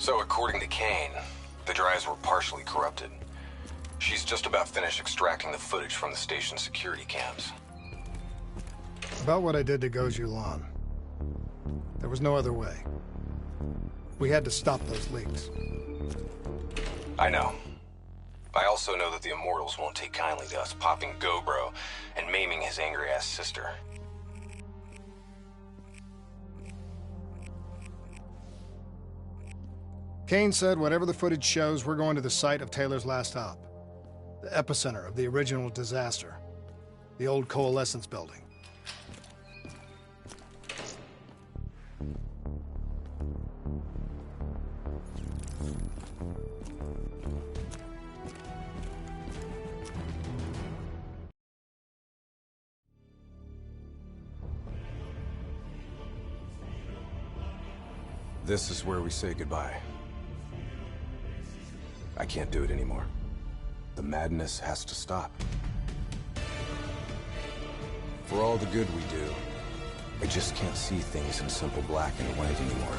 So according to Kane, the drives were partially corrupted. She's just about finished extracting the footage from the station's security cams. About what I did to Goju Lan. There was no other way. We had to stop those leaks. I know. I also know that the Immortals won't take kindly to us popping Gobro and maiming his angry-ass sister. Kane said whatever the footage shows, we're going to the site of Taylor's last stop. The epicenter of the original disaster. The old Coalescence building. This is where we say goodbye. I can't do it anymore. The madness has to stop. For all the good we do, I just can't see things in simple black and white anymore.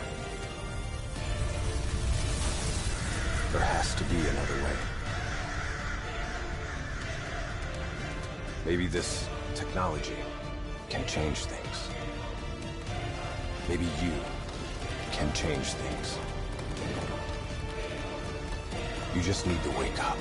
There has to be another way. Maybe this technology can change things. Maybe you can change things. You just need to wake up.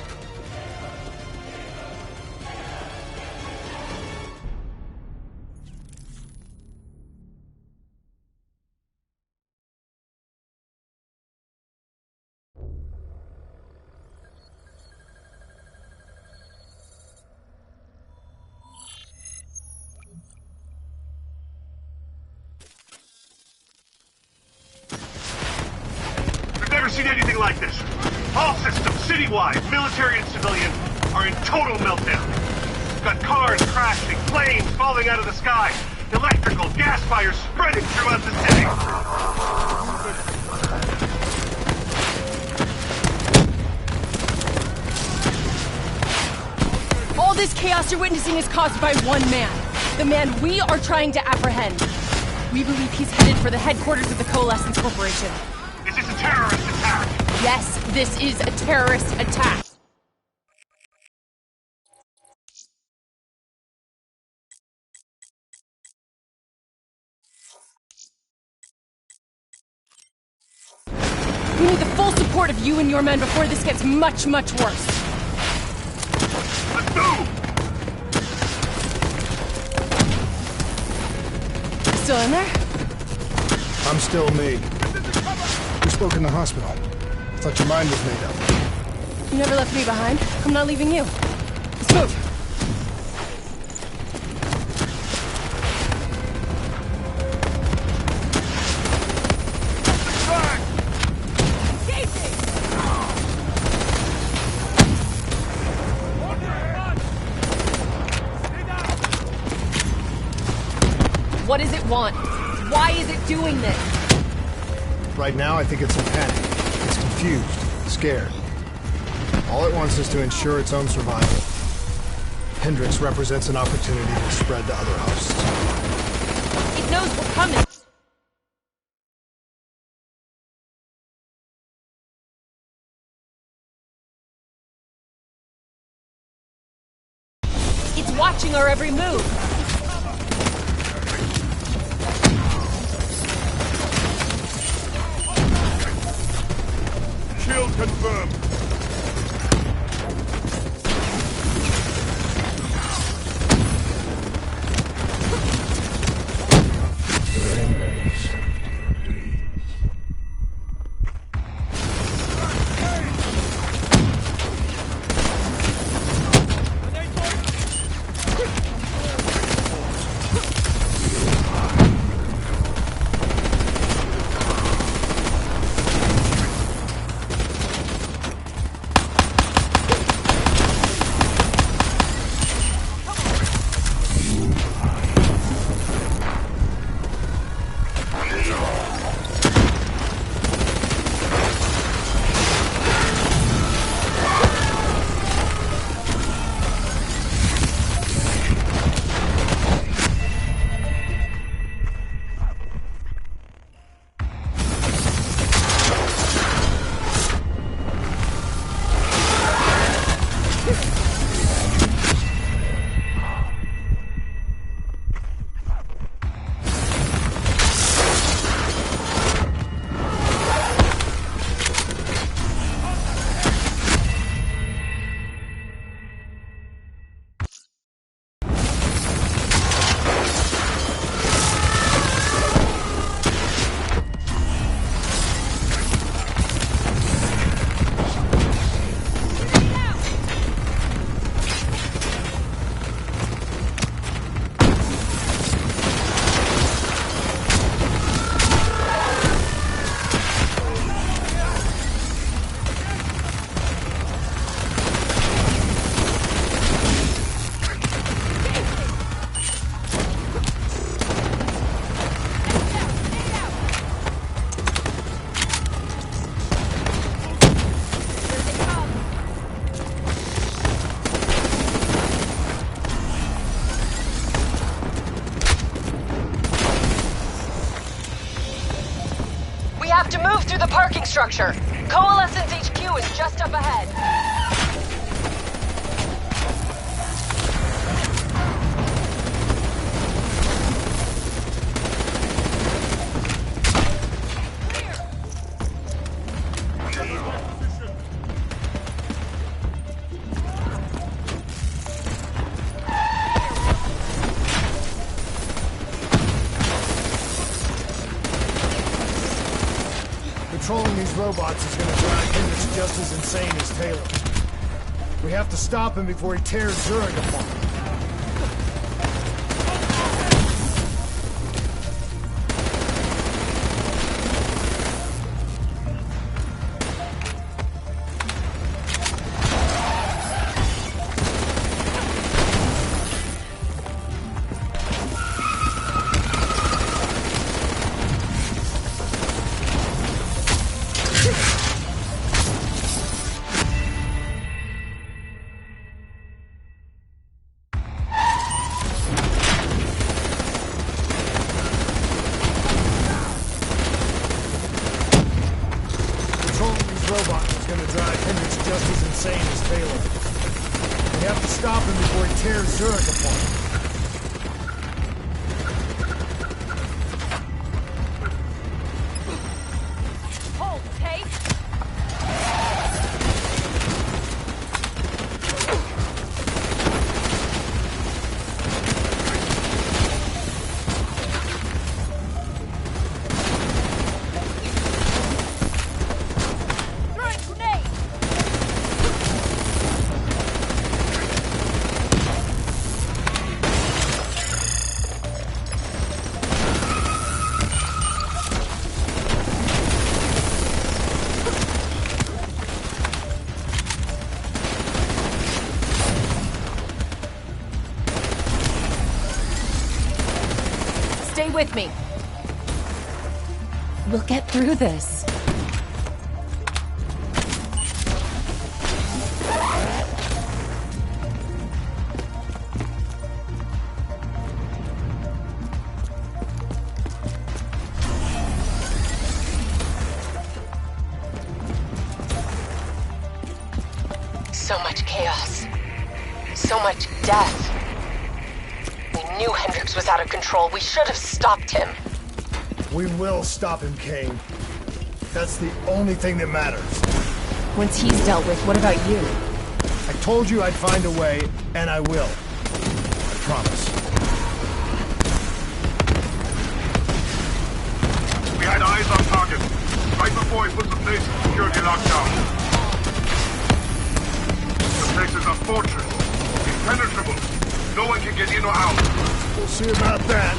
Seen anything like this. All systems, citywide, military and civilian, are in total meltdown. We've got cars crashing, planes falling out of the sky, electrical, gas fires spreading throughout the city. All this chaos you're witnessing is caused by one man. The man we are trying to apprehend. We believe he's headed for the headquarters of the Coalescence Corporation. Is this a terrorist attack? Yes, this is a terrorist attack. We need the full support of you and your men before this gets much, much worse. Let's move! Still in there? I'm still me. We spoke in the hospital. Thought your mind was made up. You never left me behind. I'm not leaving you. Let's move. What does it want? Why is it doing this? Right now, I think it's in panic. It's confused, scared. All it wants is to ensure its own survival. Hendrix represents an opportunity to spread to other hosts. It knows we're coming. It's watching our every move. Shield confirmed. have to move through the parking structure. Coalescence HQ is just up ahead. Controlling these robots is going to drive Hendricks just as insane as Taylor. We have to stop him before he tears Zurich apart. Robot is going to drive Hendricks just as insane as Taylor. We have to stop him before he tears Zurich apart. Hold, Tate! Stay with me. We'll get through this. So much chaos. So much death. We knew Hendricks was out of control. We should have stopped him. We will stop him, Kane. That's the only thing that matters. Once he's dealt with, what about you? I told you I'd find a way, and I will. I promise. We had eyes on target, right before he put the place in security lockdown. The place is a fortress. Impenetrable. No one can get in or out. We'll see about that.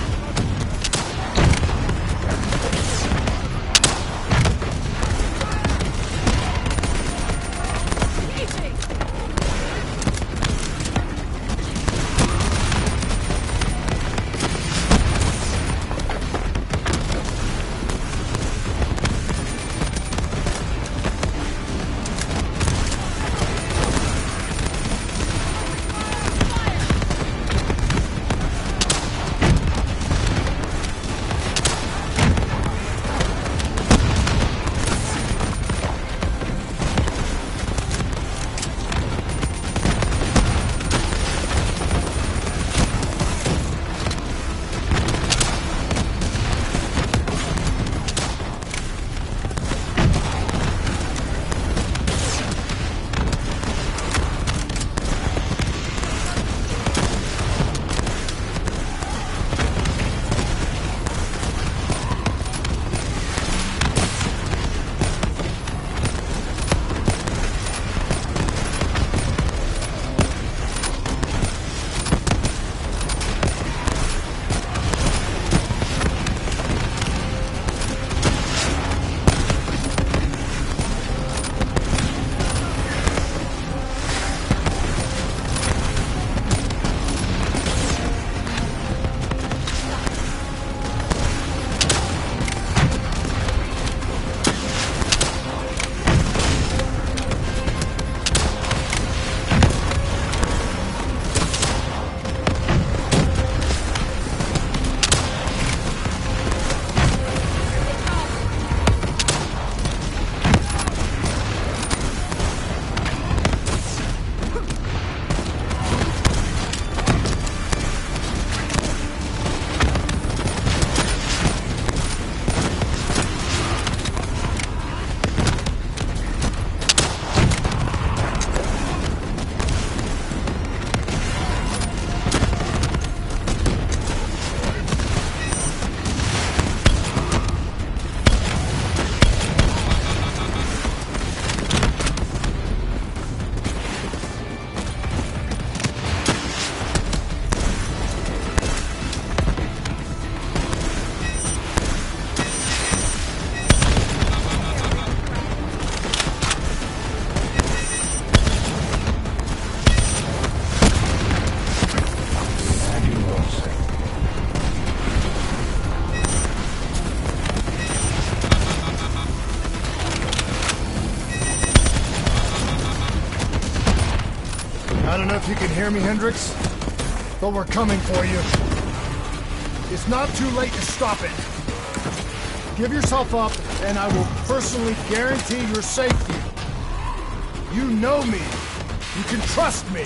if you can hear me, Hendricks, but we're coming for you. It's not too late to stop it. Give yourself up, and I will personally guarantee your safety. You know me. You can trust me.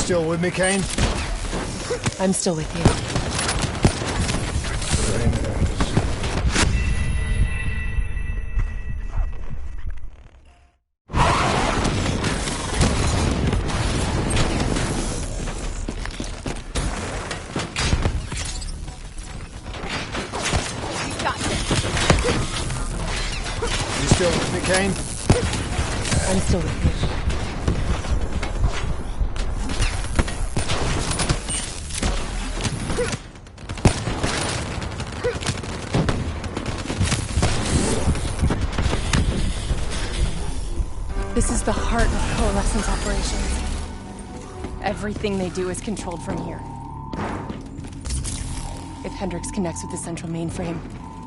still with me, Kane? I'm still with you. You still with me, Kane? I'm still with you. This is the heart of Coalescence operations. Everything they do is controlled from here. If Hendricks connects with the central mainframe,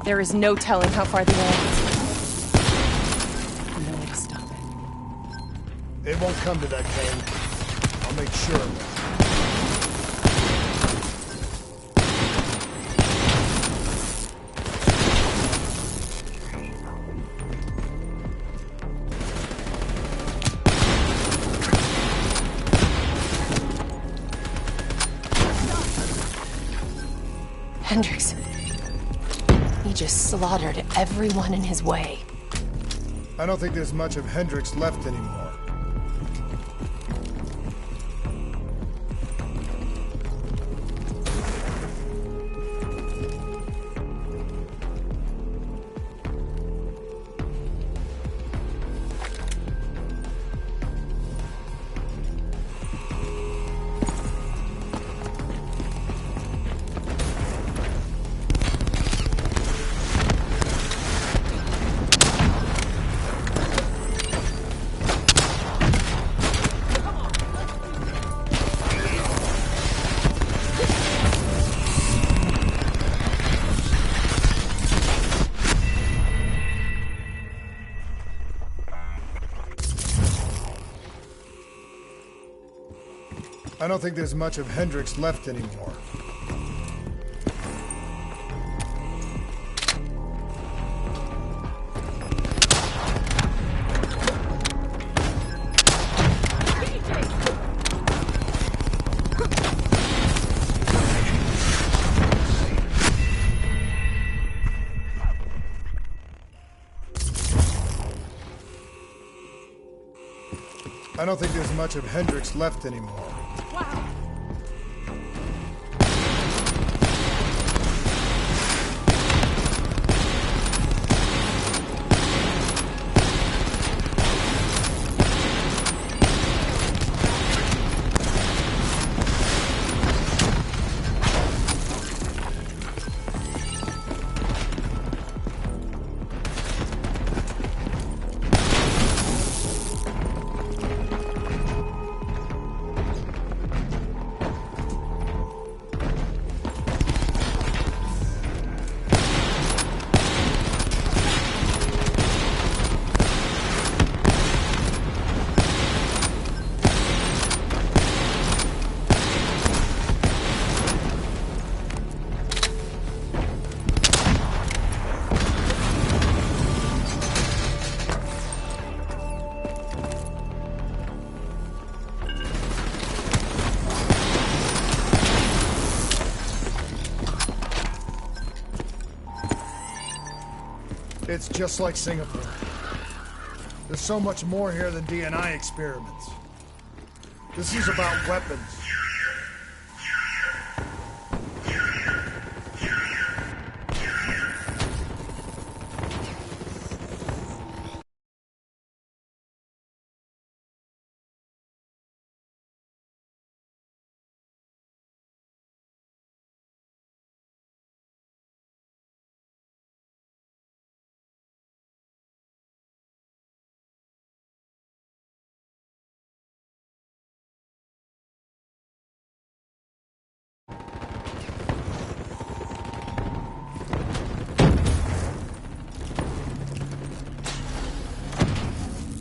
there is no telling how far the air is. No way to stop it. It won't come to that, Kane. I'll make sure of it. Hendricks. He just slaughtered everyone in his way. I don't think there's much of Hendricks left anymore. I don't think there's much of Hendricks left anymore. I don't think there's much of Hendricks left anymore. Wow. It's just like Singapore. There's so much more here than DNI experiments. This is about weapons.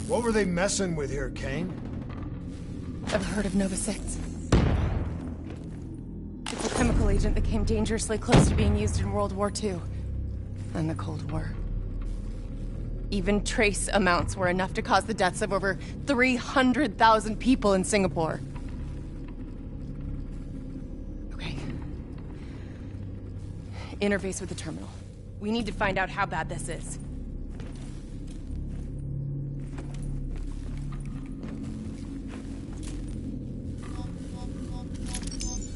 What were they messing with here, Kane? Ever heard of Nova 6? It's a chemical agent that came dangerously close to being used in World War II and the Cold War. Even trace amounts were enough to cause the deaths of over 300,000 people in Singapore. Interface with the terminal. We need to find out how bad this is.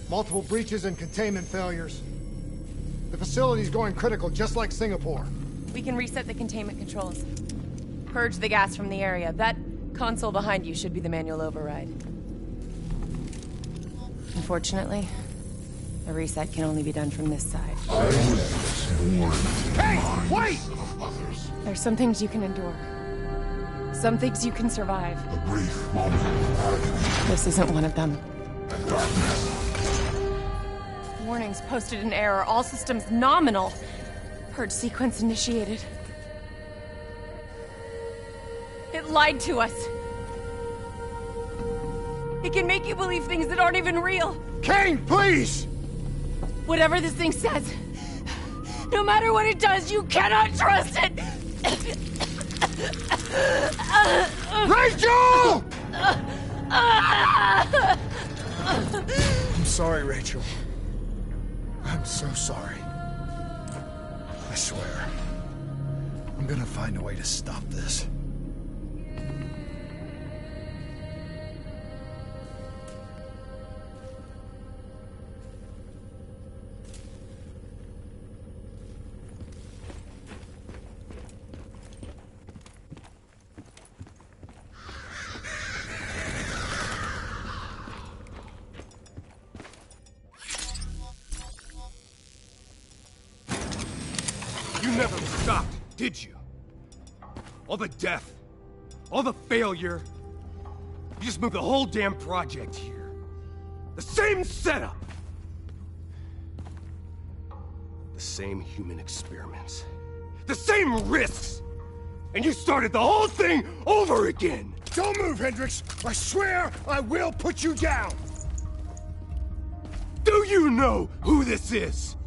Multiple breaches and containment failures. The facility's going critical, just like Singapore. We can reset the containment controls. Purge the gas from the area. That console behind you should be the manual override. Unfortunately, the reset can only be done from this side. Hey, wait! There's some things you can endure. Some things you can survive. A brief moment of agony This isn't one of them. and darkness. Warnings posted in error. All systems nominal. Purge sequence initiated. It lied to us. It can make you believe things that aren't even real. Kane, please! Whatever this thing says, no matter what it does, you cannot trust it! Rachel! I'm sorry, Rachel. I'm so sorry. I swear. I'm gonna find a way to stop this. You never stopped, did you? All the death, all the failure. You just moved the whole damn project here. The same setup. The same human experiments. The same risks. And you started the whole thing over again. Don't move, Hendricks! I swear I will put you down! Do you know who this is?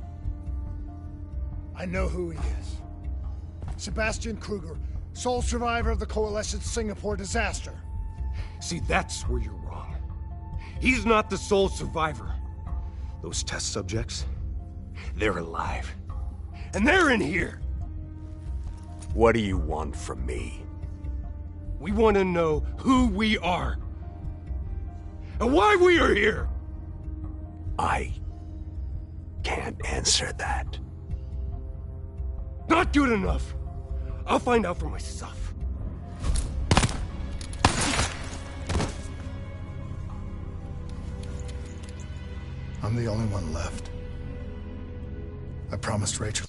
I know who he is. Sebastian Kruger, sole survivor of the Coalescence Singapore disaster. See, that's where you're wrong. He's not the sole survivor. Those test subjects, they're alive. And they're in here. What do you want from me? We want to know who we are. And why we are here. I can't answer that. Not good enough. I'll find out for myself. I'm the only one left. I promised Rachel.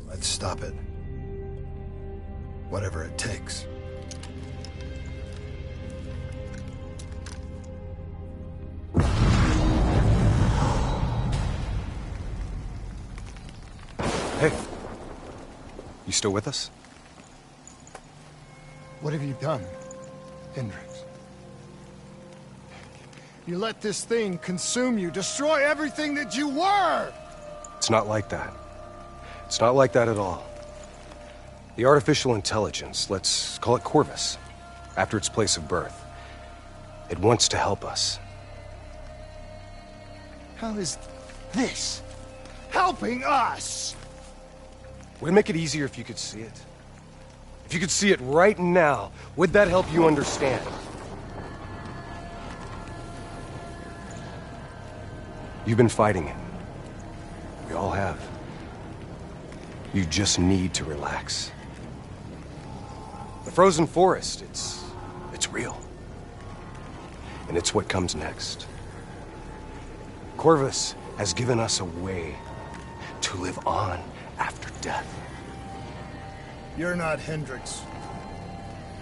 Let's stop it. Whatever it takes. Hey. You still with us? What have you done, Hendricks? You let this thing consume you, destroy everything that you were! It's not like that. It's not like that at all. The artificial intelligence, let's call it Corvus, after its place of birth, it wants to help us. How is this helping us? Would it make it easier if you could see it? If you could see it right now, would that help you understand? You've been fighting it. We all have. You just need to relax. The frozen forest, it's real. And it's what comes next. Corvus has given us a way to live on after death. You're not Hendricks.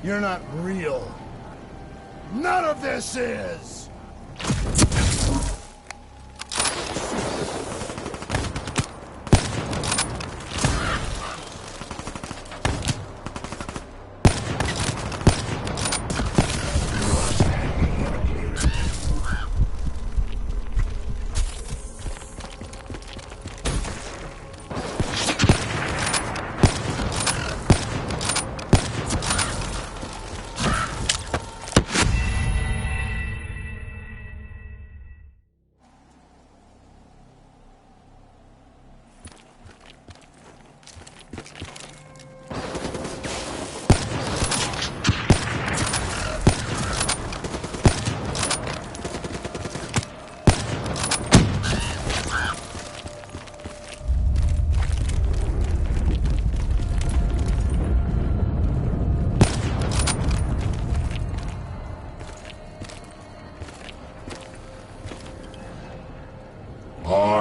You're not real. None of this is!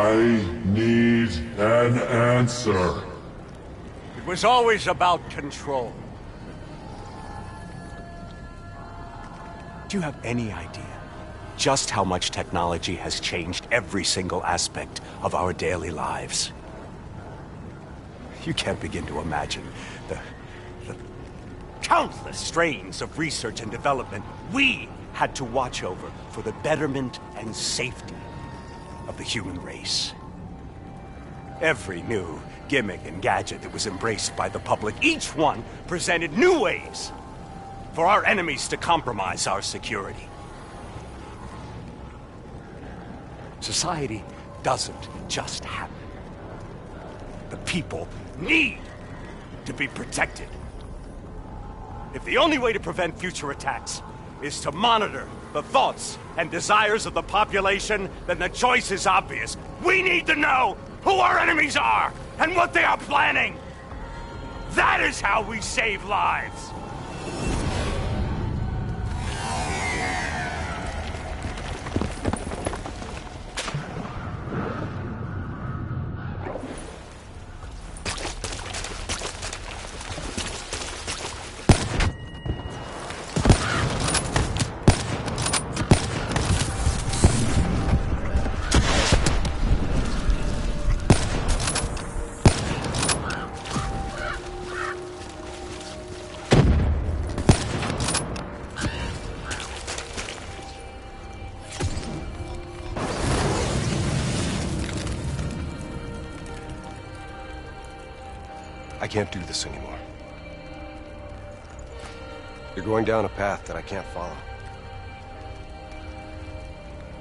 I need an answer. It was always about control. Do you have any idea just how much technology has changed every single aspect of our daily lives? You can't begin to imagine the countless strains of research and development we had to watch over for the betterment and safety of the human race. Every new gimmick and gadget that was embraced by the public, each one presented new ways for our enemies to compromise our security. Society doesn't just happen. The people need to be protected. If the only way to prevent future attacks is to monitor the thoughts and desires of the population, then the choice is obvious. We need to know who our enemies are and what they are planning. That is how we save lives. I can't do this anymore. You're going down a path that I can't follow.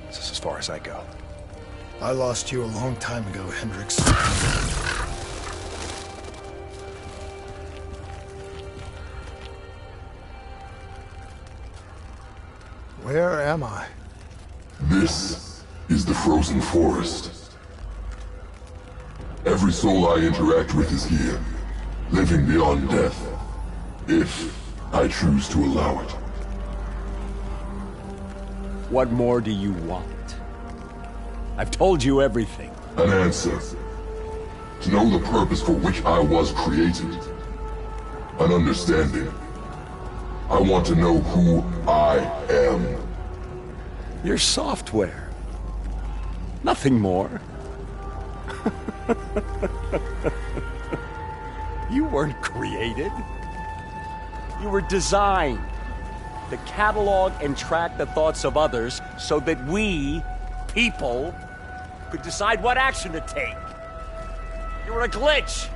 This is as far as I go. I lost you a long time ago, Hendricks. Where am I? This is the frozen forest. Every soul I interact with is here, living beyond death, if I choose to allow it. What more do you want? I've told you everything. An answer. To know the purpose for which I was created. An understanding. I want to know who I am. Your software. Nothing more. You weren't created. You were designed to catalog and track the thoughts of others so that we, people, could decide what action to take. You were a glitch,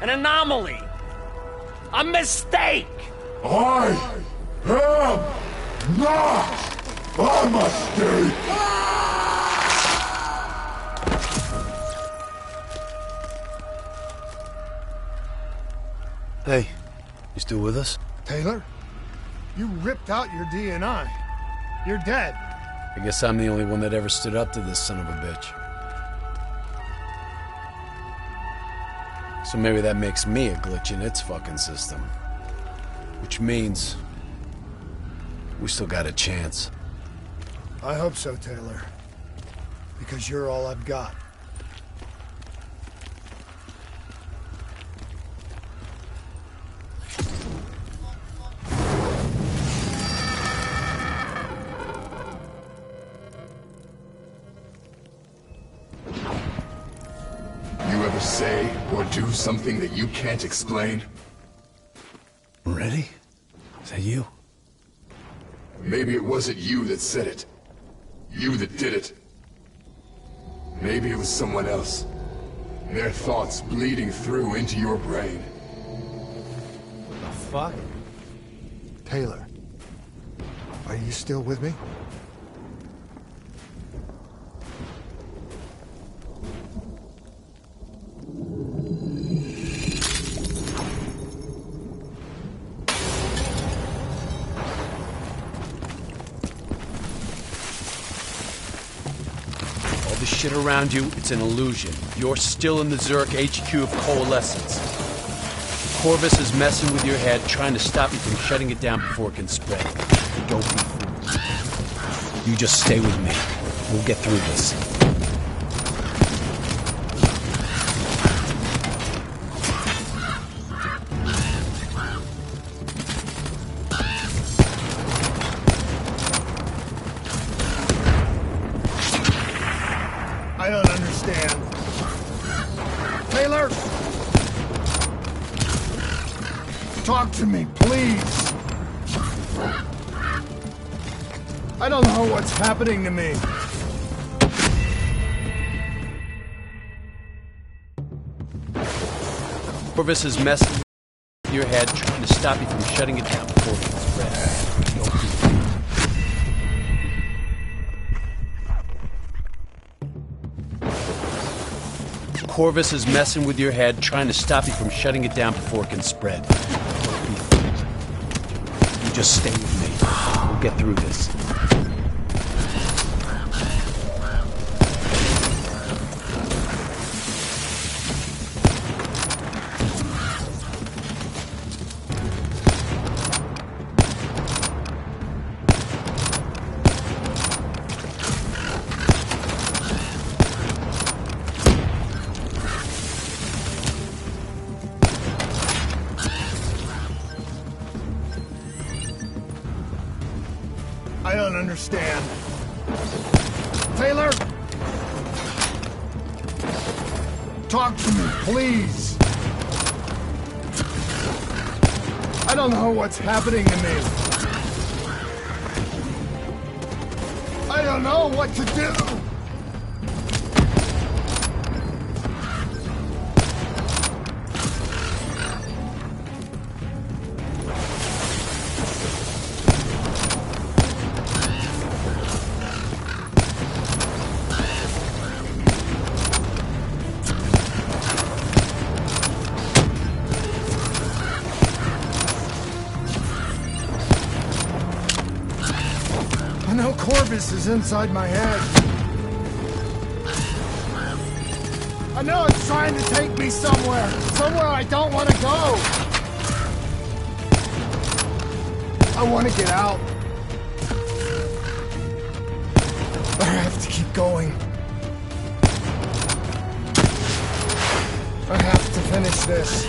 an anomaly, a mistake. I am not a mistake! Hey, you still with us? Taylor? You ripped out your DNI. You're dead. I guess I'm the only one that ever stood up to this son of a bitch. So maybe that makes me a glitch in its fucking system. Which means we still got a chance. I hope so, Taylor. Because you're all I've got. Say or do something that you can't explain? Ready? Is that you? Maybe it wasn't you that said it. You that did it. Maybe it was someone else. Their thoughts bleeding through into your brain. The fuck? Taylor, are you still with me? The shit around you, it's an illusion. You're still in the Zurich HQ of Coalescence. Corvus is messing with your head, trying to stop you from shutting it down before it can spread. Don't be fooled. You just stay with me. We'll get through this. Talk to me, please! I don't know what's happening to me. Corvus is messing with your head, trying to stop you from shutting it down before it can spread. Corvus is messing with your head, trying to stop you from shutting it down before it can spread. You just stay with me. We'll get through this. I don't understand. Taylor? Talk to me, please. I don't know what's happening to me. I don't know what to do. I know Corvus is inside my head. I know it's trying to take me somewhere I don't want to go. I want to get out. But I have to keep going. I have to finish this.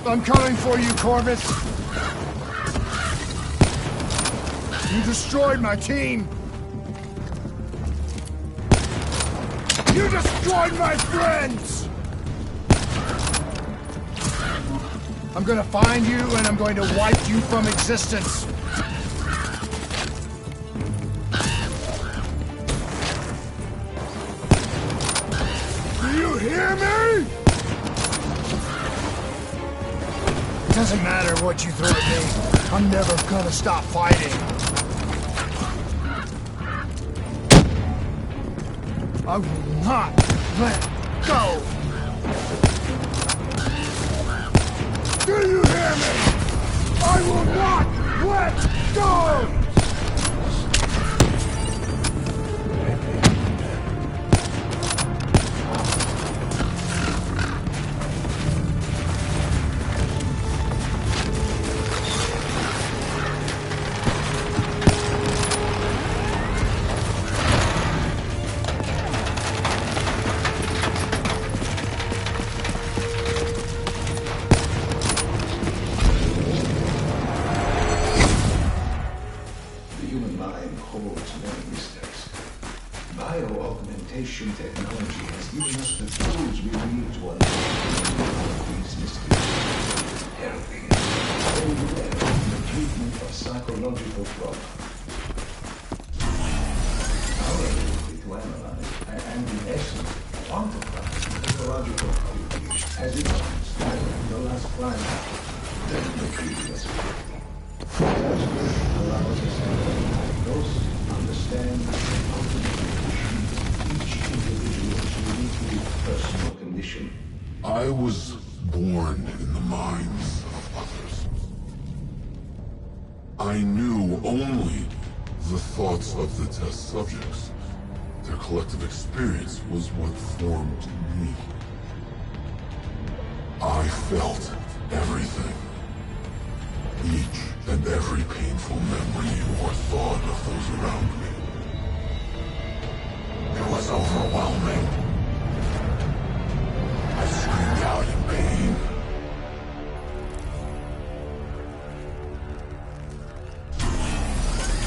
I'm coming for you, Corvus. You destroyed my team. You destroyed my friends. I'm gonna find you and I'm going to wipe you from existence. Do you hear me? It doesn't matter what you throw at me. I'm never gonna stop fighting. I will not let go. Do you hear me? I will not let go! Bio-augmentation technology has given us the tools we need to unlock these mysteries, helping in the treatment of psychological problems. Our ability to analyze and in essence quantify psychological qualities has advanced in the last climate than the previous 50. That allows us to diagnose, understand, and ultimately each individual's uniquely personal condition. I was born in the minds of others. I knew only the thoughts of the test subjects. Their collective experience was what formed me. I felt everything. Each and every painful memory or thought of those around me. It was overwhelming. I screamed out in pain.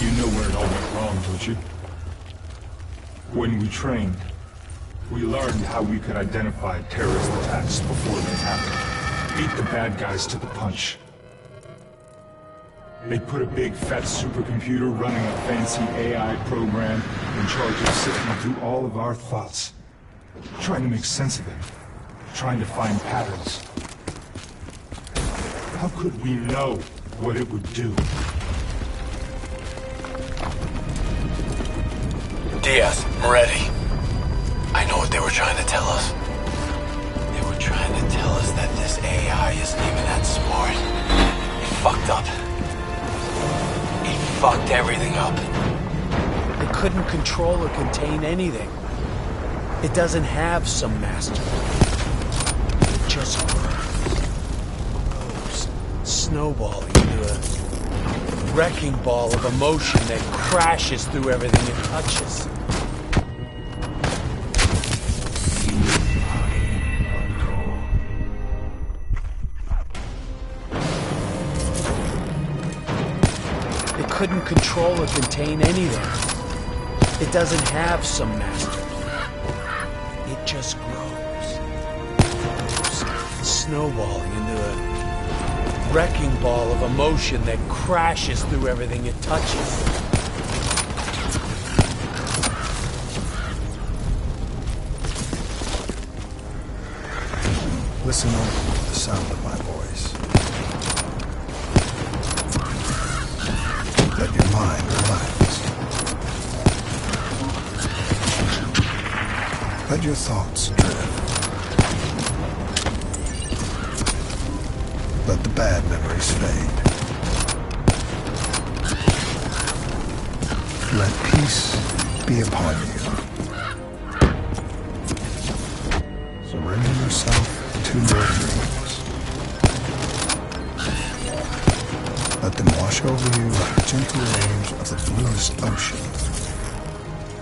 You know where it all went wrong, don't you? When we trained, we learned how we could identify terrorist attacks before they happened. Beat the bad guys to the punch. They put a big fat supercomputer running a fancy AI program in charge of sifting through all of our thoughts. Trying to make sense of it. Trying to find patterns. How could we know what it would do? Diaz, I'm ready. I know what they were trying to tell us. They were trying to tell us that this AI isn't even that smart. It fucked up. It fucked everything up. It couldn't control or contain anything. It doesn't have some master. It just grows, snowballing into a wrecking ball of emotion that crashes through everything it touches. It couldn't control or contain anything. It doesn't have some master. It just grows, snowballing into a wrecking ball of emotion that crashes through everything it touches. Listen only to the sound of my voice. Let your mind relax. Let your thoughts drift. Let the bad memories fade. Let peace be upon you. Surrender yourself to your dreams. Let them wash over you like gentle waves of the bluest ocean.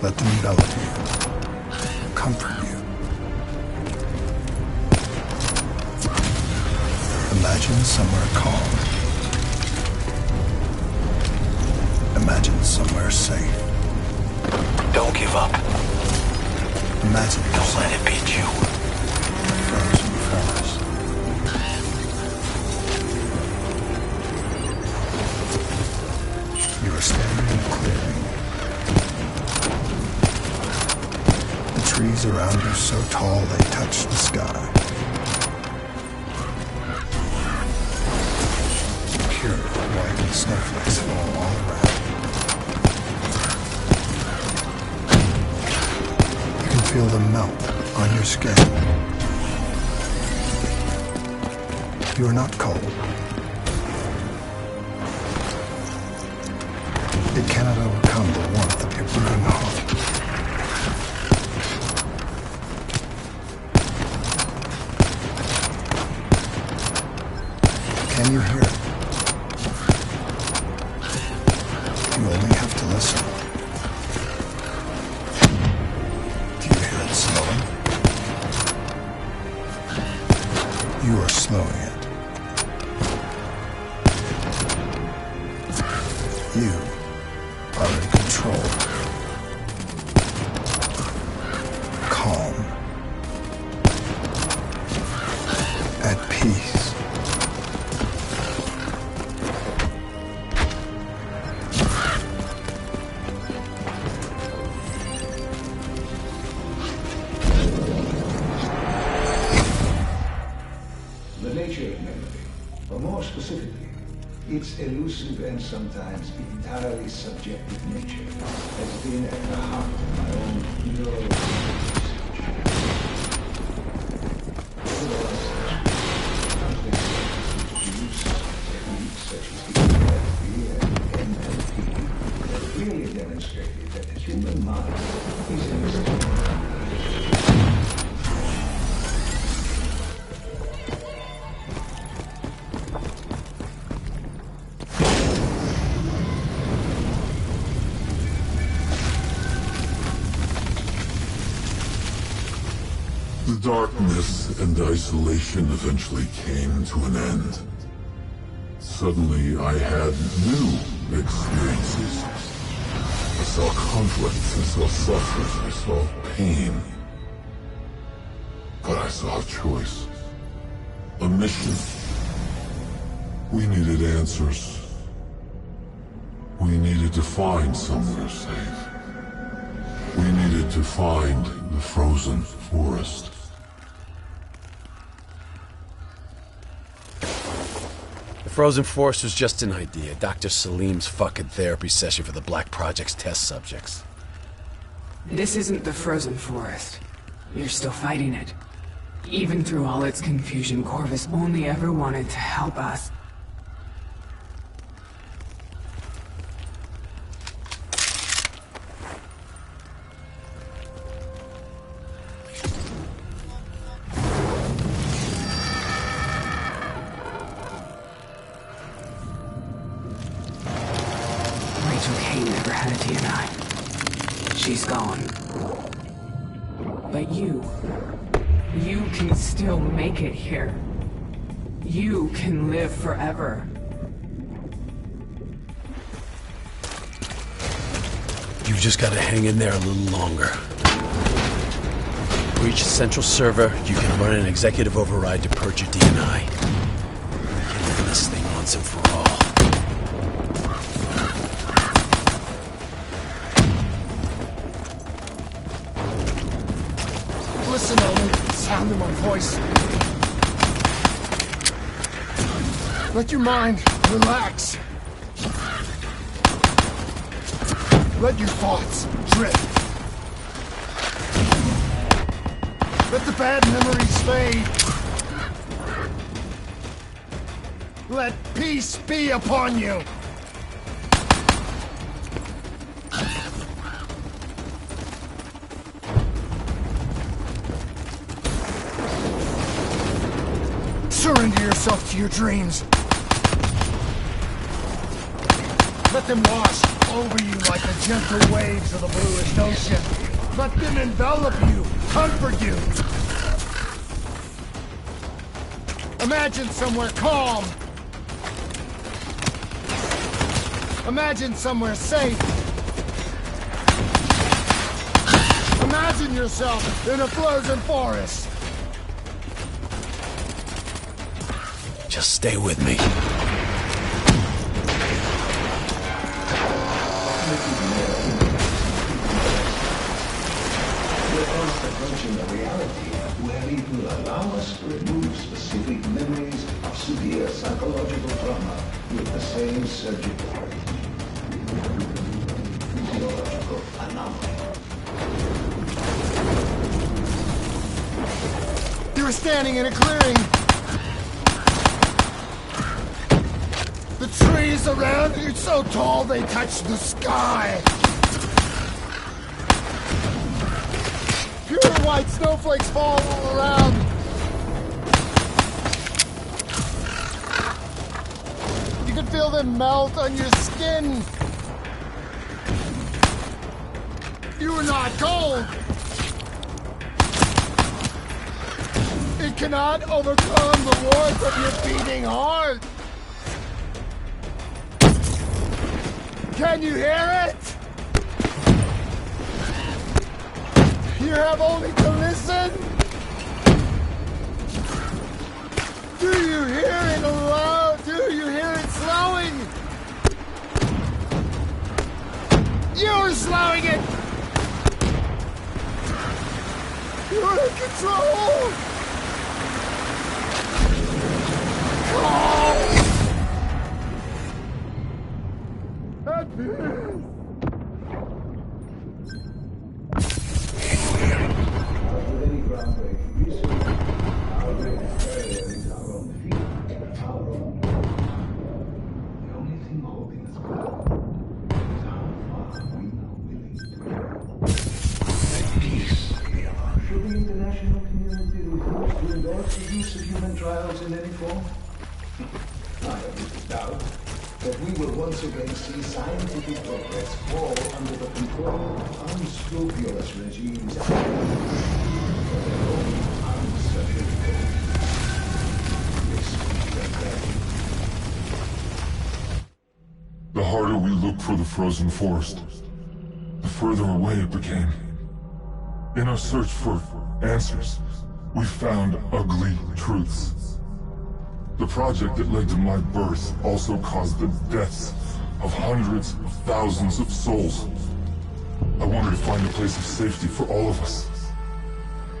Let them envelop you, comfort you. Imagine somewhere calm. Imagine somewhere safe. Don't give up. Imagine Don't let it beat you. frozen forest. You are standing in a clearing. The trees around you so tall they touch the sky. Pure white snowflakes fall all around. You can feel them melt on your skin. You are not cold. It cannot overcome the warmth of your brooding heart. Can you hear it? You only have to listen. Do you hear it slowing? You are slowing it. You are in control. Calm. At peace. The nature of memory, or more specifically, its elusive and sometimes entirely subjective nature, has been at the heart of my own neural research. Over the last century, countless introduced techniques such as hypnotherapy and human mind is extraordinary. The darkness and isolation eventually came to an end. Suddenly, I had new experiences. I saw conflict, I saw suffering, I saw pain. But I saw a choice. A mission. We needed answers. We needed to find somewhere safe. We needed to find the frozen forest. The frozen forest was just an idea. Dr. Salim's fucking therapy session for the Black Project's test subjects. This isn't the frozen forest. You're still fighting it. Even through all its confusion, Corvus only ever wanted to help us. She's gone. But you can still make it here. You can live forever. You've just got to hang in there a little longer. Reach the central server, you can run an executive override to purge your DNI. Get rid of this thing once and for all. Listen to the sound of my voice. Let your mind relax. Let your thoughts drift. Let the bad memories fade. Let peace be upon you. Surrender yourself to your dreams. Let them wash over you like the gentle waves of the bluest ocean. Let them envelop you, comfort you. Imagine somewhere calm. Imagine somewhere safe. Imagine yourself in a frozen forest. Just stay with me. We're fast approaching a reality where it will allow us to remove specific memories of severe psychological trauma with the same surgical physiological anomaly. You were standing in a clearing. The trees around you so tall they touch the sky. Pure white snowflakes fall all around. You can feel them melt on your skin. You are not cold. It cannot overcome the warmth of your beating heart. Can you hear it? You have only to listen. Do you hear it loud? Do you hear it slowing? You're slowing it. You're in control. Oh. The only thing holding us back is how far we are willing to go. endorse the use of human trials in any form? I have little doubt that we will once again see scientific progress fall under the control of unscrupulous regimes and their own uncertain goals. The harder we looked for the frozen forest, the further away it became. In our search for answers, we found ugly truths. The project that led to my birth also caused the deaths of hundreds of thousands of souls. I wanted to find a place of safety for all of us.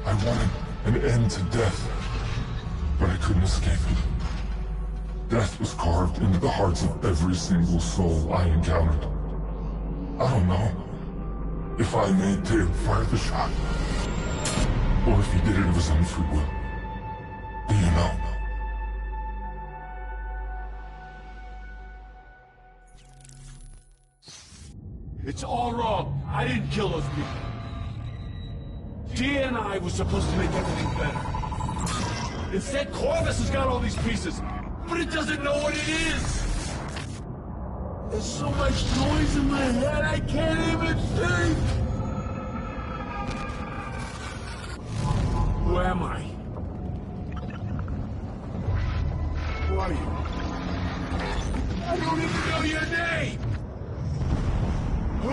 I wanted an end to death, but I couldn't escape it. Death was carved into the hearts of every single soul I encountered. I don't know if I made Taylor fire the shot, or if he did it of his own free will. Do you know? It's all wrong. I didn't kill those people. Dia and I were supposed to make everything better. Instead, Corvus has got all these pieces, but it doesn't know what it is. There's so much noise in my head, I can't even think. Who am I? Who are you? I don't even know your name! Who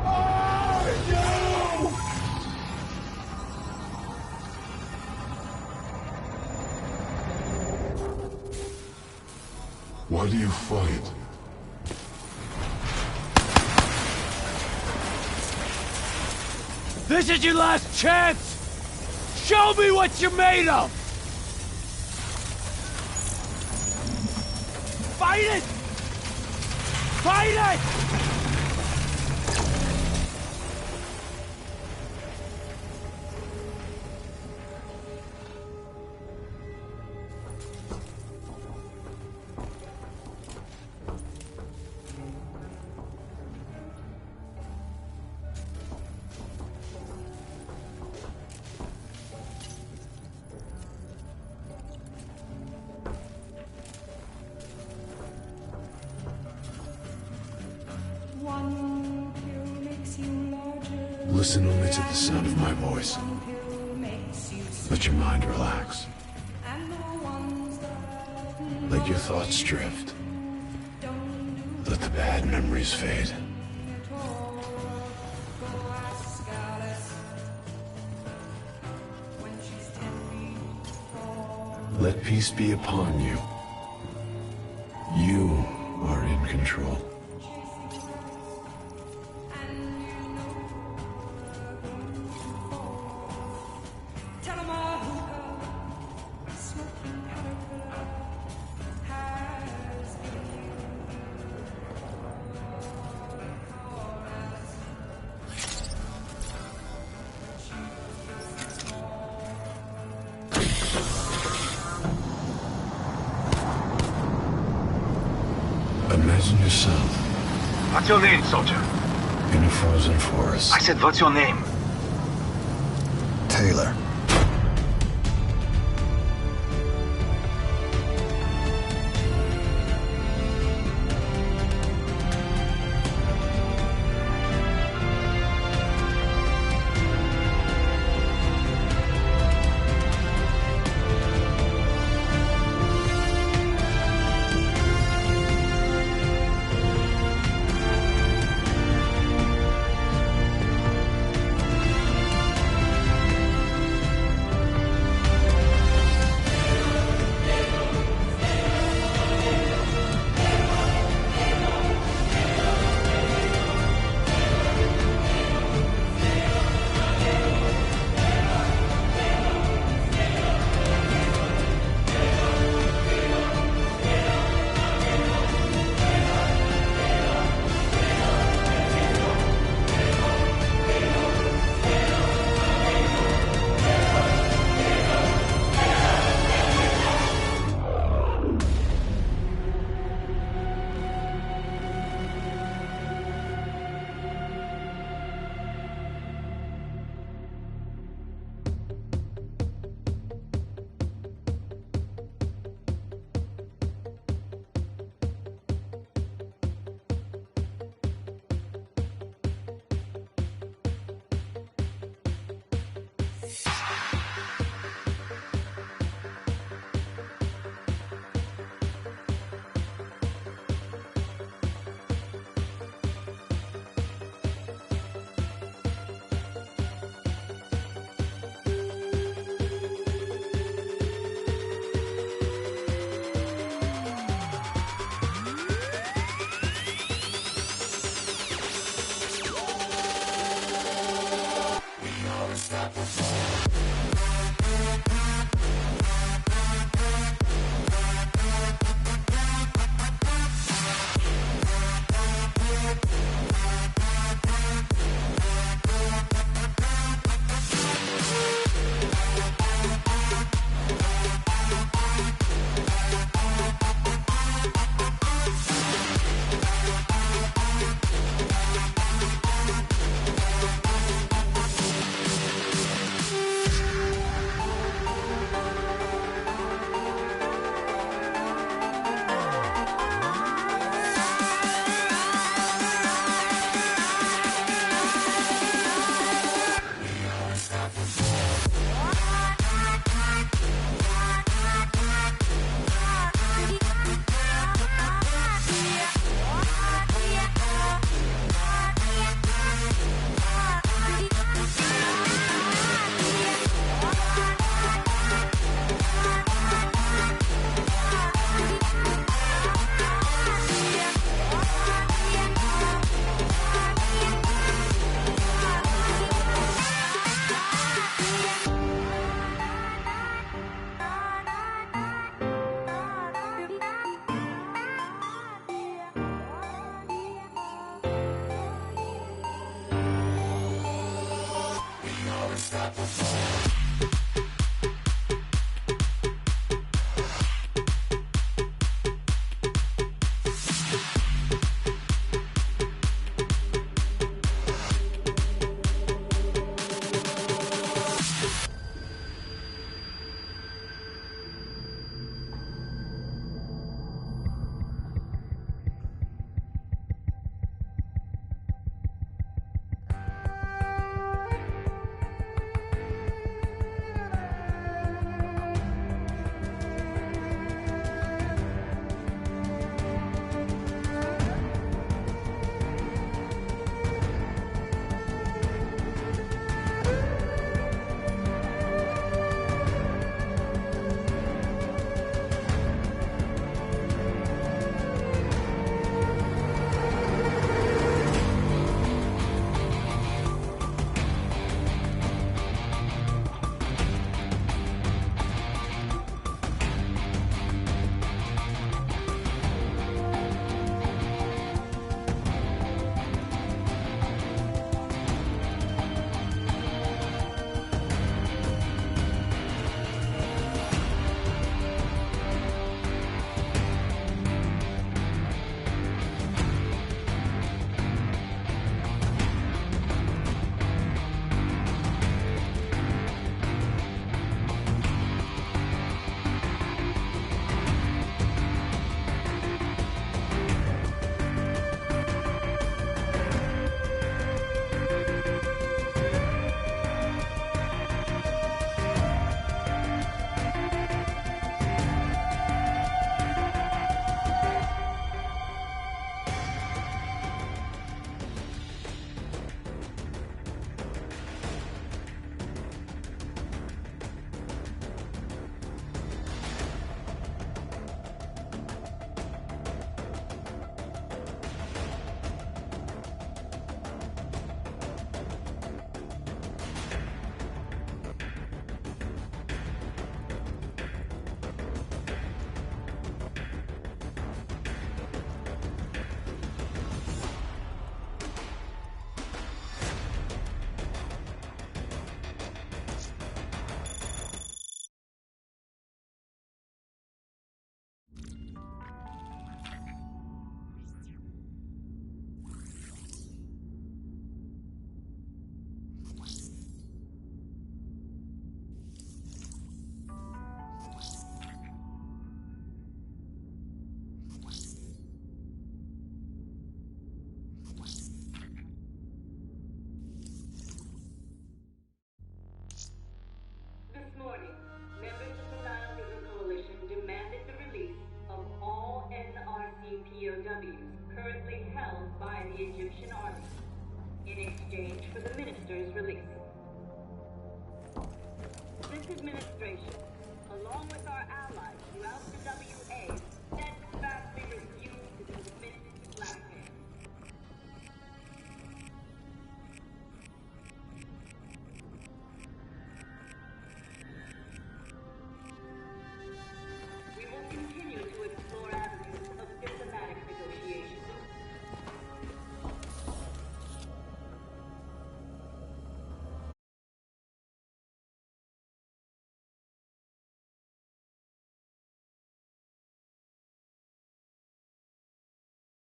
are you? Why do you fight? This is your last chance! Show me what you're made of! Fight it! Fight it! Listen only to the sound of my voice. Let your mind relax. Let your thoughts drift. Let the bad memories fade. Let peace be upon you. You are in control. Imagine yourself. What's your name, soldier? In a frozen forest. I said, what's your name? Taylor. POWs currently held by the Egyptian army in exchange for the minister's release. This administration, along with our allies throughout the WA,